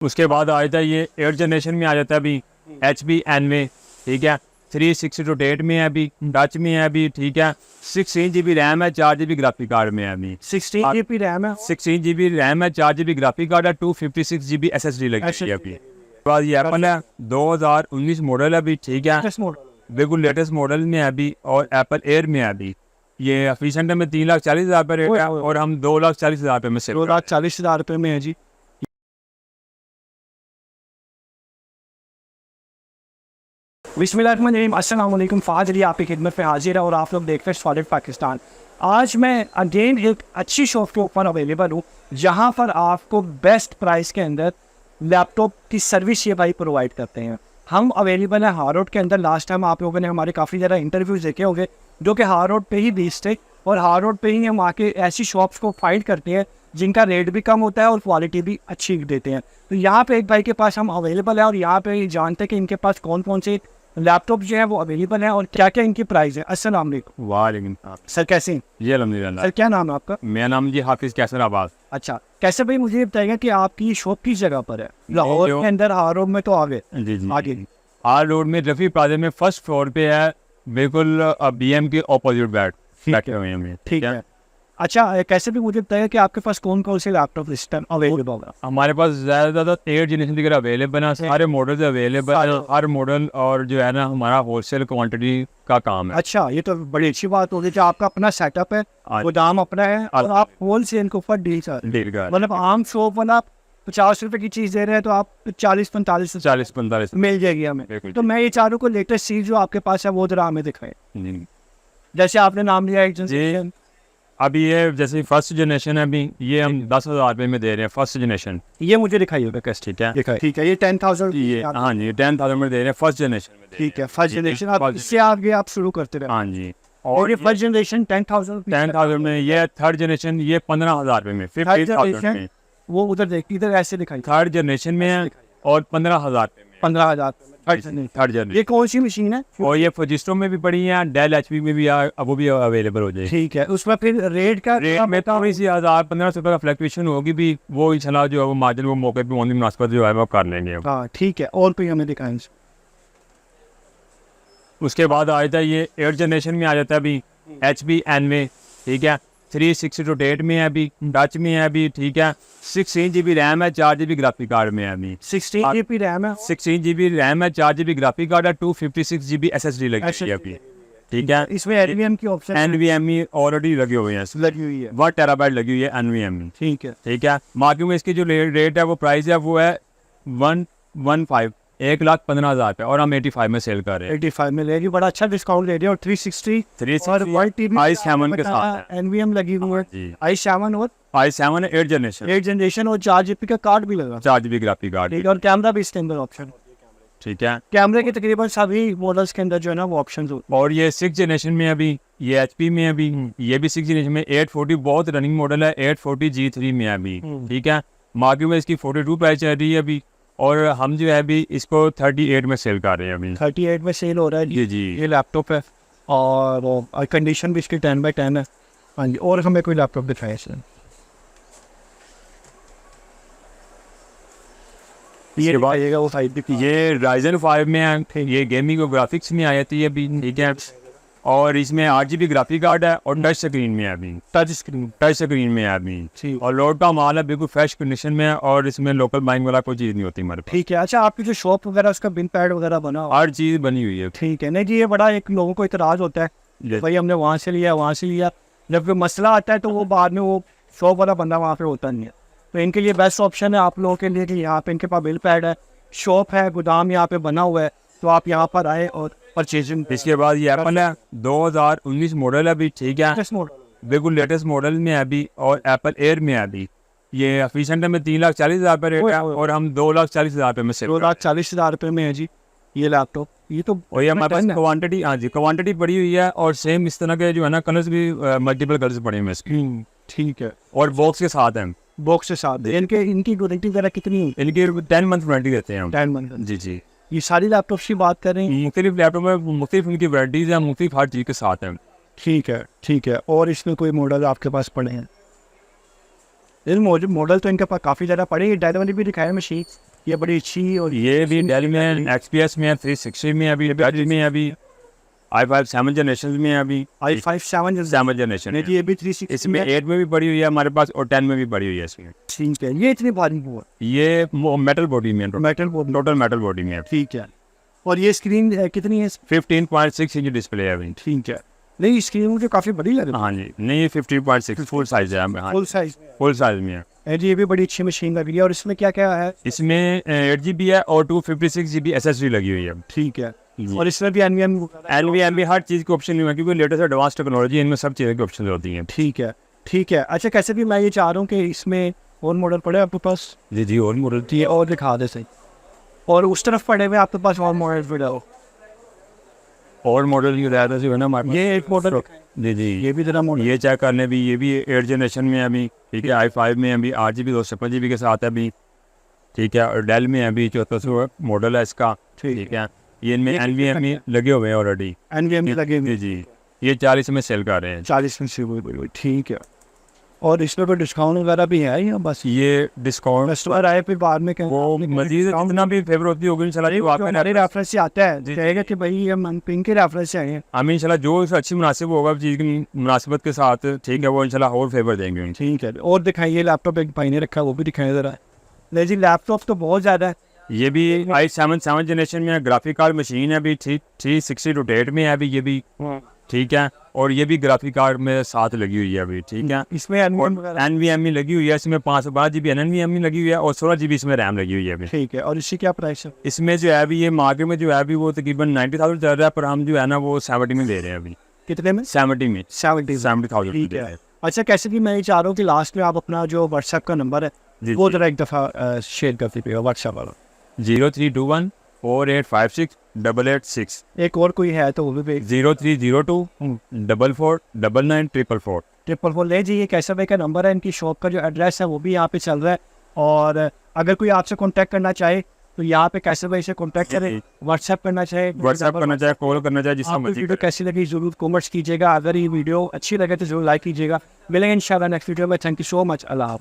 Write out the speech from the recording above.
उसके बाद आ जाता है ये 8 जनरेशन में आ जाता है अभी HP N में, ठीक है। 360 में है अभी, टच में है अभी, ठीक है। 16 GB रैम है, 4 GB ग्राफिक कार्ड में है अभी। 16 GB रैम है, 16 GB रैम है, 4 GB ग्राफिक कार्ड है, 256 GB SSD लगी है अभी। उसके बाद ये एप्पल है, 2019 मॉडल है अभी, ठीक है। बिल्कुल लेटेस्ट मॉडल में है अभी, और एप्पल एयर में है अभी। ये ऑफिस सेंटर में 3,40,000 पे रेट है, और हम 2,40,000 पे में सेल 2,40,000 रुपये में है जी। बिस्मिल्लाहिर्रहमानिर्रहीम, अस्सलाम वालेकुम। फ़ाज़ अली आपकी खिदमत में हाजिर है और आप लोग देख रहे हैं सॉलिड पाकिस्तान। आज मैं अगेन एक अच्छी शॉप के ऊपर अवेलेबल हूँ, जहाँ पर आपको बेस्ट प्राइस के अंदर लैपटॉप की सर्विस ये भाई प्रोवाइड करते हैं। हम अवेलेबल है हार रोड के अंदर। लास्ट टाइम आप लोगों ने हमारे काफ़ी ज़्यादा इंटरव्यूज़ देखे होंगे जो कि हार रोड पे ही बेस्ड थे, और हार रोड पे ही हम आके ऐसी शॉप्स को फाइंड करते हैं जिनका रेट भी कम होता है और क्वालिटी भी अच्छी देते हैं। तो यहाँ पे एक भाई के पास हम अवेलेबल है, और यहाँ पे जानते हैं कि इनके पास कौन कौन से लैपटॉप जो है वो अवेलेबल है और क्या क्या इनकी प्राइस है। अस्सलाम वालेकुम। वालेकुम सर, कैसे हैं? जी अल्हम्दुलिल्लाह। सर, क्या नाम है आपका? मेरा नाम जी हाफिज कैसर आबाद। अच्छा, कैसे भाई मुझे बताइएगा कि आपकी शॉप किस जगह पर है? लाहौर के अंदर हार रोड में तो आगे? जी जी, आगे हार रोड में रफ़ी प्लाजा में फर्स्ट फ्लोर पे है, बिल्कुल BM के ऑपोजिट बैठे हुए हैं। ठीक है। अच्छा, कैसे भी मुझे बताइए कि आपके पास कौन कौन से लैपटॉप इस टाइम अवेलेबल है? हमारे पास ज़्यादा 8 जनरेशन वगैरह अवेलेबल है, सारे मॉडल्स अवेलेबल है, हर मॉडल। और जो है ना, हमारा होलसेल क्वांटिटी का काम है। अच्छा, ये तो बड़ी अच्छी बात होगी कि आपका अपना सेटअप है, गोदाम अपना है, और आप होलसेल के ऊपर डील कर, मतलब आम शॉप वाला 50 रुपए की चीज़ दे रहे हैं तो आप 40-45 मिल जाएगी हमें। तो मैं ये चारों को लेटेस्ट चीज़ जो आपके पास है वो जरा हमें दिखाएं। जैसे आपने नाम लिया एक जनरेशन, अभी ये जैसे फर्स्ट जनरेशन है, अभी ये हम 10,000 रुपये में दे रहे हैं फर्स्ट जनरेशन। ये मुझे दिखाइएगा कैसे। ठीक है, ठीक है, ये 10,000। ये हाँ जी 10,000 में दे रहे हैं फर्स्ट जनरेशन में। ठीक है, फर्स्ट जनरेशन। आप इससे आगे आप शुरू करते रहे। हाँ जी। और ये फर्स्ट जनरेशन 10,000 में, ये थर्ड जनरेशन ये 15,000 रुपये में, 50,000 में। वो उधर देख, इधर ऐसे दिखाई। थर्ड जनरेशन में है और 15,000 में। 15,000 थर्ड जनरेशन। ये कौन सी मशीन है? और ये फजिस्टो में भी पड़ी है, डेल HP में भी वो भी अवेलेबल हो जाए। ठीक है, उसमें फिर रेट में थोड़ी सी 1,000-1,500 रुपये का फ्लक्चुएशन होगी भी, वो इंशाल्लाह जो है वो मार्जिन वो मौके पे होने मुनासिबत जो है वो कर लेंगे। हाँ ठीक है, और कोई हमें दिखाएं। उसके बाद आ जाता है ये 8 जनरेशन में आ जाता है अभी HP N में, ठीक है। 360 में है अभी, टच में है अभी, ठीक है। 16 GB रैम है, 4 GB ग्राफिक कार्ड में है अभी। 16 GB रैम है, 16 GB रैम है, 4 GB ग्राफिक कार्ड है, 256 GB SSD लगी है अभी, ठीक है। इसमें NVMe की ऑप्शन, NVMe ऑलरेडी लगी हुई है, लगी हुई है, 1 टेराबाइट लगी हुई है NVMe। ठीक है, ठीक है। मार्केट में इसकी जो रेट है वो प्राइस है वो है 1,15,000 पे, और हम 85 में सेल कर रहे हैं। 85 में ले रही, बड़ा अच्छा डिस्काउंट ले रही है। और 360 और 1TB i7 के साथ NVMe लगी हुई है। i7 और i7 8 जनरेशन और 4GB का कार्ड भी लगा, 4 GB ग्राफिक कार्ड। ठीक है, और कैमरा भी इसके अंदर ऑप्शन, ठीक है। कैमरे के तकरीबन सभी मॉडल्स के अंदर जो है ना वो ऑप्शन होते हैं। और ये 6 जनरेशन में अभी, ये HP में अभी, ये भी 6 जनरेशन में 840 बहुत रनिंग मॉडल है, 840 G3 में अभी, ठीक है। मार्केट में इसकी 42 प्राइस चल रही है अभी, और हम जो है अभी इसको 38 में सेल कर रहे हैं अभी। 38 में सेल हो रहा है जी जी। ये लैपटॉप है, और कंडीशन भी इसकी 10/10 है। हाँ जी, और हमें कोई लैपटॉप दिखाए सर। ये दिखाइएगा वो साइड भी। ये Ryzen 5 में है, ये गेमिंग और ग्राफिक्स में आ जाती है अभी, ठीक है। और इसमें 8 GB ग्राफिक कार्ड है, और टच स्क्रीन में है अभी, टच स्क्रीन में है अभी। और लोड का माल है, बिल्कुल फ्रेश कंडीशन में है, और इसमें लोकल बाइंग वाला कोई चीज़ नहीं होती हमारे पास। ठीक है। अच्छा, आपकी जो शॉप वगैरह उसका बिल पैड वगैरह बना हुआ? हर चीज़ बनी हुई है। ठीक है। नहीं जी, ये बड़ा एक लोगों को इतराज़ होता है भाई हमने वहाँ से लिया, जब कोई मसला आता है तो वो बाद में वो शॉप वाला बंदा वहाँ पे होता नहीं है। तो इनके लिए बेस्ट ऑप्शन है आप लोगों के लिए कि यहाँ पे इनके पास बिल पैड है, शॉप है, गोदाम यहाँ पे बना हुआ है, तो आप यहाँ पर आए और परचेजिंग। इसके बाद ये एप्पल है, 2019 मॉडल है अभी, ठीक है। बिल्कुल लेटेस्ट मॉडल में है अभी, और एप्पल एयर में है अभी। ये ऑफिस सेंटर में 3,40,000 पे रेट है, और हम 2,40,000 पे में सेल 2,40,000 रुपये में है जी ये लैपटॉप। ये तो और ये हमारे पास क्वांटिटी, हाँ जी क्वांटिटी पड़ी हुई है, और सेम इस तरह के जो है ना कलर्स भी मल्टीपल कलर्स पड़े हुए हैं। ठीक है। और बॉक्स के साथ हैं, बॉक्स के साथ। इनकी वारंटी वगैरह कितनी है? इनकी 10 मंथ वारंटी देते हैं हम। 10 मंथ। जी जी। ये सारी लैपटॉप की बात कर रहे हैं? मुख्तलिफ लैपटॉप में मुख्तलिफ इनकी वारंटीज हैं, मुख्तलिफ हर चीज़ के साथ हैं। ठीक है, ठीक है। और इसमें कोई मॉडल आपके पास पड़े हैं? मॉडल तो इनके पास काफ़ी ज़्यादा पड़े हैं। डायनामिक भी दिखाया मशीन, ये बड़ी अच्छी और ये भी डेल में है, XPS में है, 360 में है, अभी टच में है, अभी i5 7 जनरेशन में है, अभी i5 7 7 जनरेशन नहीं, ये भी 360 इसमें 8 में भी पड़ी हुई है हमारे पास और 10 में भी पड़ी हुई है इसमें। ठीक है। ये इतनी भारी हुआ ये मेटल बॉडी में है, metal board, total metal body में है। ठीक है। और ये स्क्रीन कितनी है? 15.6 इंच डिस्प्ले है अभी। ठीक है। नहीं स्क्रीन मुझे काफ़ी बड़ी लग रही है। हाँ जी, नहीं 15.6 फुल साइज है, हाँ फुल साइज फुल साइज में है। है। ये भी बड़ी अच्छी मशीन लग रही है। और इसमें क्या क्या है? इसमें 8GB है और 256GB SSD लगी हुई है। ठीक है। और इसमें भी NVMe हर चीज़ की ऑप्शन नहीं है क्योंकि लेटेस्ट एडवांस टेक्नोलॉजी है, इनमें सब चीज़ों की ऑप्शन होती हैं। ठीक है। ठीक है। अच्छा कैसे भी मैं ये चाह रहा हूँ कि इसमें और मॉडल पड़े आपके पास? जी जी, और मॉडल ये और दिखा दे सही। और उस तरफ पड़े हुए आपके पास और मॉडल पड़े हो? और मॉडल ये रहता है ना हमारे ये एक मॉडल, जी जी, ये भी जरा मॉडल, ये चेक करने भी, ये भी 8 जनरेशन में है अभी। ठीक है, i5 में अभी 8GB 256GB के साथ है अभी। ठीक है, और डेल में अभी 1400 मॉडल है इसका। ठीक है, ये इनमें NVMe लगे हुए हैं ऑलरेडी। NVMe लगे हुए। जी जी, ये 40 में सेल कर रहे हैं। 40 में से हुई। ठीक है। और इसमें कोई डिस्काउंट वगैरह भी है या बस ये डिस्काउंट कस्टमर आए फिर बाद में वो मजीद जितना भी फेवर होती होगी इंशाल्लाह जो आपका हमारे रेफरेंस से आता है कहेगा कि भाई हम पिंक के रेफरेंस से आए हैं। हम इंशाल्लाह जो अच्छी मुनासिब होगा चीज़ की मुनासिबत के साथ, ठीक है, वो इंशाल्लाह और फेवर देंगे। ठीक है। और दिखाइए लैपटॉप एक भाई ने रखा है, वो भी दिखाएं ज़रा। नहीं जी, लैपटॉप तो बहुत ज़्यादा है। ये भी i7 7 जनरेशन में है, ग्राफिक कार्ड मशीन है अभी, 360 रोटेट में है अभी ये भी। ठीक है, और ये भी ग्राफिक कार्ड में साथ लगी हुई है अभी। ठीक है, इसमें NVMe लगी हुई है, इसमें 512GB NVMe लगी हुई है और 16GB इसमें रैम लगी हुई है अभी। ठीक है। और इसकी क्या प्राइस है? इसमें जो है अभी ये मार्केट में जो है अभी वो तकरीबन 90,000 चल रहा है, पर हम जो है ना वो 70 में दे रहे हैं अभी। कितने में? 70 में, 70,000। ठीक दे रहे है। हैं। अच्छा कैसे भी मैं ये चाह रहा हूँ कि लास्ट में आप अपना जो व्हाट्सएप का नंबर है जी, वो जी। जरा एक दफ़ा शेयर कर दीजिएगा व्हाट्सएप वाला। 0321 4856 886। एक और कोई है तो वो भी 0302 44 99 444। 444 ले जाइए। कैसा भाई का नंबर है, इनकी शॉप का जो एड्रेस है वो भी यहाँ पे चल रहा है। और अगर कोई आपसे कांटेक्ट करना चाहे तो यहाँ पे कैसे भाई से कांटेक्ट करें, व्हाट्सएप करना चाहे, व्हाट्सएप करना चाहे, कॉल करना चाहे, जिसका आपको मर्जी वीडियो करें। कैसी लगी जरूर कमेंट्स कीजिएगा। अगर ये वीडियो अच्छी लगे तो जरूर लाइक कीजिएगा। मिलेंगे इंशाल्लाह नेक्स्ट वीडियो में। Thank you so much. अल्लाह हाफ़िज़।